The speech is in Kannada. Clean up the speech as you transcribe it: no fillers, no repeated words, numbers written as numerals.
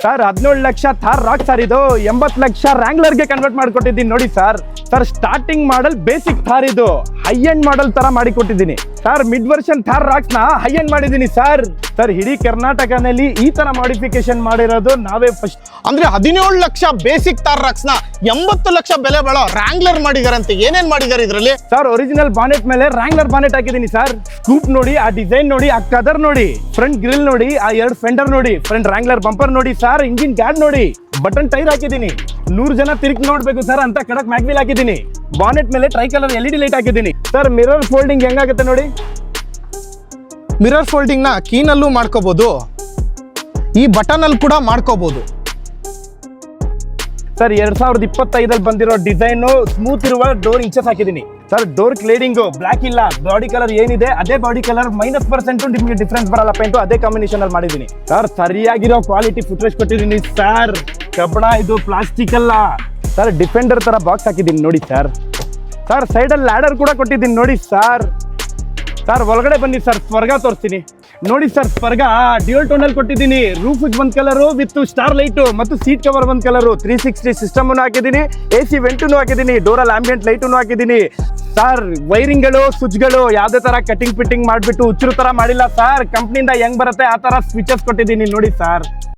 Sir 17 lakh Thar Rock sir ಇದು 80 ಲಕ್ಷ ರ್ಯಾಂಗ್ಲರ್ಗೆ ಕನ್ವರ್ಟ್ ಮಾಡಿಕೊಟ್ಟಿದ್ದೀನಿ ನೋಡಿ sir. Starting model basic Thar ಇದು ಹೈ ಎಂಡ್ ಮಾಡಲ್ ತರ ಮಾಡಿ ಕೊಟ್ಟಿದ್ದೀನಿ sir. Mid version Thar Roxx ನ ಹೈ ಎಂಡ್ ಮಾಡಿದ್ದೀನಿ ಸರ್. ಇಡೀ ಕರ್ನಾಟಕನಲ್ಲಿ ಈ ತರ ಮಾಡಿಫಿಕೇಶನ್ ಮಾಡಿರೋದು ನಾವೇ ಫಸ್ಟ್. ಅಂದ್ರೆ 17 ಲಕ್ಷ ಬೇಸಿಕ್ ಥಾರ್ ರಾಕ್ಸ್ ನ 80 ಲಕ್ಷ ಬೆಲೆ ಬಾಳೋ ರ್ಯಾಂಗ್ಲರ್ ಮಾಡಿದಾರಂತೆ. ಏನೇನ್ ಮಾಡಿದಾರೆ ಇದ್ರಲ್ಲಿ? ಸರ್ ಒರಿಜಿನಲ್ ಬಾನೆಟ್ ಮೇಲೆ ರ್ಯಾಂಗ್ಲರ್ ಬಾನೆಟ್ ಹಾಕಿದ್ದೀನಿ ಸರ್. ಸ್ಕೂಪ್ ನೋಡಿ, ಆ ಡಿಸೈನ್ ನೋಡಿ, ಆ ಕದರ್ ನೋಡಿ, ಫ್ರಂಟ್ ಗ್ರಿಲ್ ನೋಡಿ, ಆ 2 ಫೆಂಡರ್ ನೋಡಿ, ಫ್ರಂಟ್ ರ್ಯಾಂಗ್ಲರ್ ಬಂಪರ್ ನೋಡಿ ಸರ್, ಇಂಜಿನ್ ಗಾರ್ಡ್ ನೋಡಿ, ಬಟನ್ ಟೈರ್ ಹಾಕಿದ್ದೀನಿ. 100 ಜನ ತಿರುಗಿ ನೋಡ್ಬೇಕು ಸರ್ ಅಂತ ಕಡಕ್ ಮ್ಯಾಗ್ವಿಲ್ ಹಾಕಿದ್ದೀನಿ. ಬಾನೆಟ್ ಮೇಲೆ ಟ್ರೈ ಕಲರ್ LED ಲೈಟ್ ಹಾಕಿದ್ದೀನಿ ಸರ್. ಮಿರರ್ ಫೋಲ್ಡಿಂಗ್ ಹೆಂಗಾಗುತ್ತೆ ನೋಡಿ. ಮಿರರ್ ಫೋಲ್ಡಿಂಗ್ ನ ಕೀನಲ್ಲೂ ಮಾಡ್ಕೋಬಹುದು, ಈ ಬಟನ್ ಅಲ್ಲಿ ಕೂಡ ಮಾಡ್ಕೋಬಹುದು ಸರ್. 2025 ಬಂದಿರೋ ಡಿಸೈನ್ ಸ್ಮೂತ್ ಇರುವ ಡೋರ್ ಇಂಚಸ್ ಹಾಕಿದ್ದೀನಿ ಸರ್. ಡೋರ್ ಕ್ಲೇಡಿಂಗು ಬ್ಲಾಕ್ ಇಲ್ಲ, ಬಾಡಿ ಕಲರ್ ಏನಿದೆ ಅದೇ ಬಾಡಿ ಕಲರ್, -% ನಿಮಗೆ ಡಿಫ್ರೆನ್ಸ್ ಬರಲ್ಲ. ಪೇಂಟು ಅದೇ ಕಾಂಬಿನೇಷನ್ ಅಲ್ಲಿ ಮಾಡಿದ್ದೀನಿ ಸರ್. ಸರಿಯಾಗಿರೋ ಕ್ವಾಲಿಟಿ ಫುಟ್ರೆಸ್ಟ್ ಕೊಟ್ಟಿದ್ದೀನಿ ಸರ್. ಕಬ್ಬಣ ಇದು, ಪ್ಲಾಸ್ಟಿಕ್ ಅಲ್ಲ ಸರ್. ಡಿಫೆಂಡರ್ ತರ ಬಾಕ್ಸ್ ಹಾಕಿದ್ದೀನಿ ನೋಡಿ ಸರ್. ಸೈಡ್ ಅಲ್ಲಿ ಲ್ಯಾಡರ್ ಕೂಡ ಕೊಟ್ಟಿದ್ದೀನಿ ನೋಡಿ ಸರ್. ಒಳಗಡೆ ಬನ್ನಿ ಸರ್, ಸ್ವರ್ಗ ತೋರಿಸ್ತೀನಿ ನೋಡಿ ಸರ್. ಸ್ವರ್ಗ ಡ್ಯೂಯಲ್ ಟೋನ್ ಅಲ್ಲಿ ಕೊಟ್ಟಿದ್ದೀನಿ. ರೂಫ್ ಒಂದ್ ಕಲರ್ ವಿತ್ ಸ್ಟಾರ್ ಲೈಟ್ ಮತ್ತು ಸೀಟ್ ಕವರ್ ಒಂದ್ ಕಲರ್. 360 ಸಿಸ್ಟಮ್ ಹಾಕಿದ್ದೀನಿ, AC ವೆಂಟು ಹಾಕಿದ್ದೀನಿ, ಡೋರಲ್ಲಿ ಆಂಬಿಯಂಟ್ ಲೈಟು ಹಾಕಿದ್ದೀನಿ ಸರ್. ವೈರಿಂಗ್ ಗಳು, ಸ್ವಿಚ್ ಗಳು ಯಾವ್ದೇ ತರ ಕಟಿಂಗ್ ಫಿಟ್ಟಿಂಗ್ ಮಾಡ್ಬಿಟ್ಟು ಹುಚ್ಚರು ತರ ಮಾಡಿಲ್ಲ ಸರ್. ಕಂಪ್ನಿಯಿಂದ ಹೆಂಗ್ ಬರುತ್ತೆ ಆ ತರ ಸ್ವಿಚಸ್ ಕೊಟ್ಟಿದ್ದೀನಿ ನೋಡಿ ಸರ್.